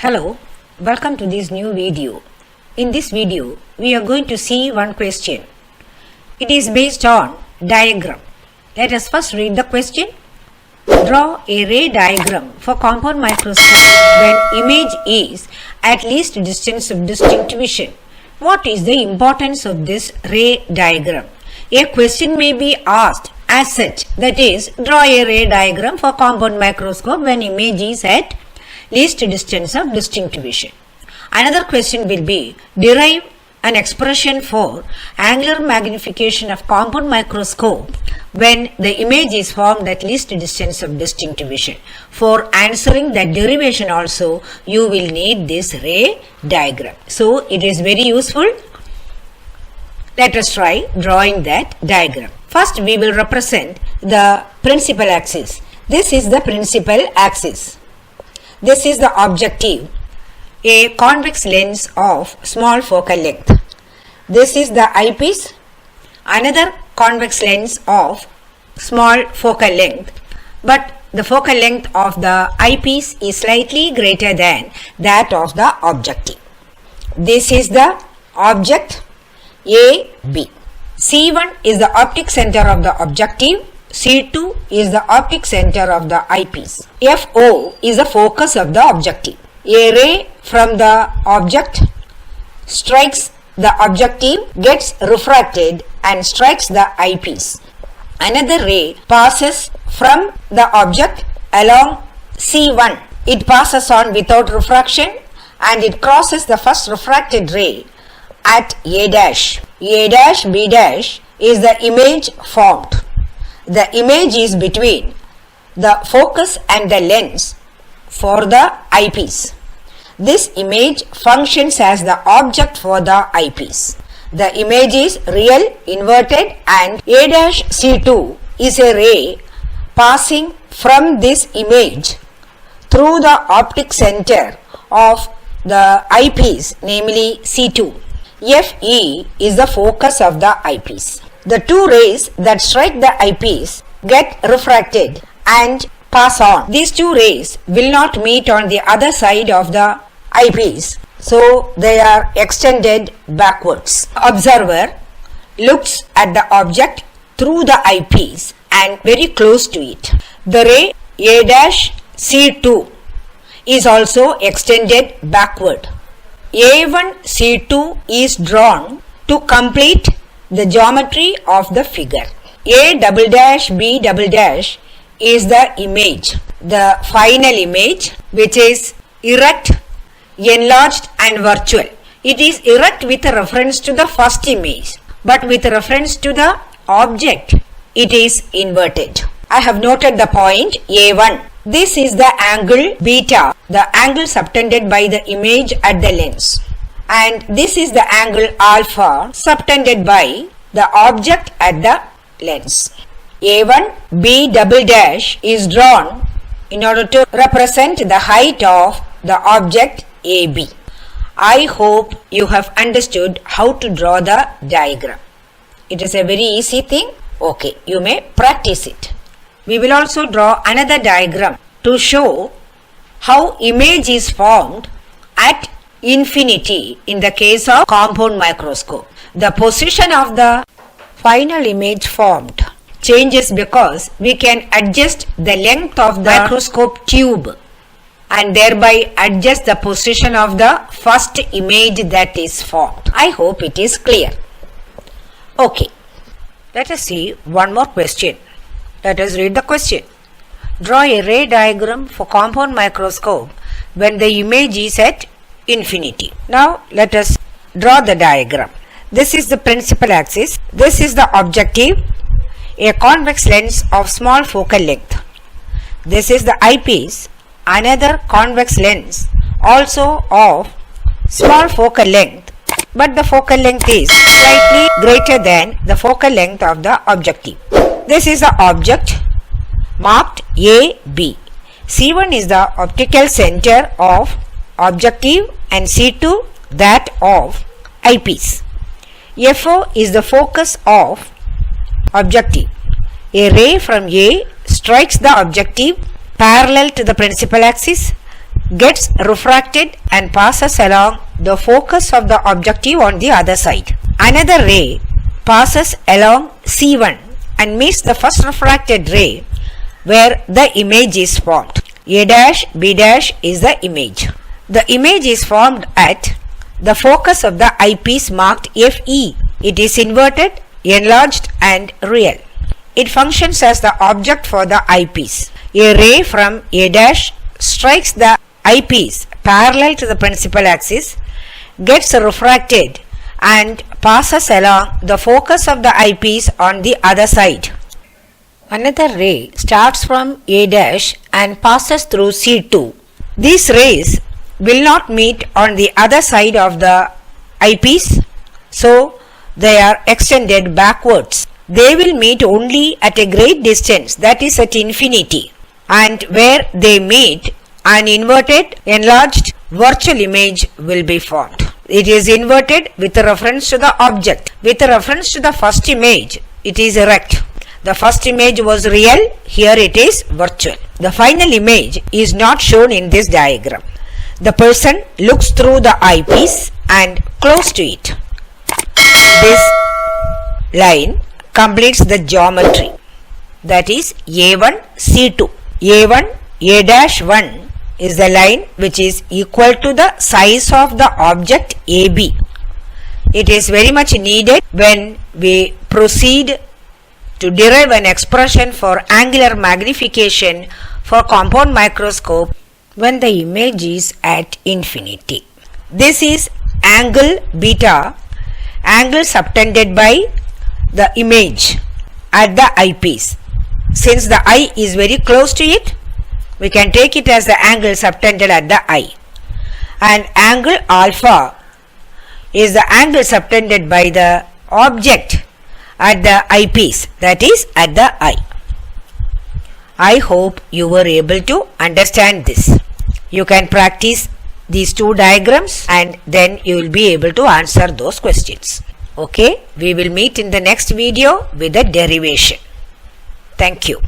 Hello, welcome to this new video. In this video, we are going to see one question. It is based on diagram. Let us first read the question. Draw a ray diagram for compound microscope when image is at least distance of distinct vision. What is the importance of this ray diagram? A question may be asked as such, that is, draw a ray diagram for compound microscope when image is at least distance of distinct vision. Another question will be, derive an expression for angular magnification of compound microscope when the image is formed at least distance of distinct vision. For answering that derivation also, you will need this ray diagram. So, it is very useful. Let us try drawing that diagram. First, we will represent the principal axis. This is the principal axis. This is the objective, a convex lens of small focal length. This is the eyepiece, another convex lens of small focal length, but the focal length of the eyepiece is slightly greater than that of the objective. This is the object AB. C1 is the optic center of the objective. C2 is the optic center of the eyepiece. FO is the focus of the objective. A ray from the object strikes the objective, gets refracted and strikes the eyepiece. Another ray passes from the object along C1. It passes on without refraction and it crosses the first refracted ray at A dash. A dash, B dash is the image formed. The image is between the focus and the lens for the eyepiece. This image functions as the object for the eyepiece. The image is real, inverted, and A-C2 is a ray passing from this image through the optic center of the eyepiece, namely C2. FE is the focus of the eyepiece. The two rays that strike the eyepiece get refracted and pass on. These two rays will not meet on the other side of the eyepiece, so they are extended backwards. Observer looks at the object through the eyepiece and very close to it. The ray A-C2 is also extended backward. A1C2 is drawn to complete the geometry of the figure. A-B is the image, the final image, which is erect, enlarged and virtual. It is erect with reference to the first image, but with reference to the object, it is inverted. I have noted the point A1. This is the angle beta, the angle subtended by the image at the lens. And this is the angle alpha subtended by the object at the lens. A1B is drawn in order to represent the height of the object AB. I hope you have understood how to draw the diagram. It is a very easy thing. Okay, you may practice it. We will also draw another diagram to show how image is formed at infinity in the case of compound microscope. The position of the final image formed changes because we can adjust the length of the microscope tube and thereby adjust the position of the first image that is formed. I hope it is clear. Okay, let us see one more question. Let us read the question. Draw a ray diagram for compound microscope when the image is at infinity. Now let us draw the diagram. This is the principal axis. This is the objective, a convex lens of small focal length. This is the eyepiece, another convex lens also of small focal length, but the focal length is slightly greater than the focal length of the objective. This is the object marked AB. C1 is the optical center of objective and C2 that of eyepiece. FO is the focus of objective. A ray from A strikes the objective parallel to the principal axis gets refracted and passes along the focus of the objective on the other side. Another ray passes along C1 and meets the first refracted ray where the image is formed. A dash, B dash is the image. The image is formed at the focus of the eyepiece marked FE. It is inverted, enlarged and real. It functions as the object for the eyepiece. A ray from A dash strikes the eyepiece parallel to the principal axis, gets refracted and passes along the focus of the eyepiece on the other side. Another ray starts from A dash and passes through C2. These rays will not meet on the other side of the eyepiece, so they are extended backwards. They will meet only at a great distance, that is at infinity, and where they meet, an inverted, enlarged virtual image will be formed. It is inverted with reference to the object. With reference to the first image, it is erect. The first image was real, here it is virtual. The final image is not shown in this diagram. The person looks through the eyepiece and close to it. This line completes the geometry, that is A1 C2. A1 A dash 1 is the line which is equal to the size of the object AB. It is very much needed when we proceed to derive an expression for angular magnification for compound microscope when the image is at infinity. This is angle beta, angle subtended by the image at the eyepiece. Since the eye is very close to it, we can take it as the angle subtended at the eye. And angle alpha is the angle subtended by the object at the eyepiece, that is at the eye. I hope you were able to understand this. You can practice these two diagrams and then you will be able to answer those questions. Okay, we will meet in the next video with the derivation. Thank you.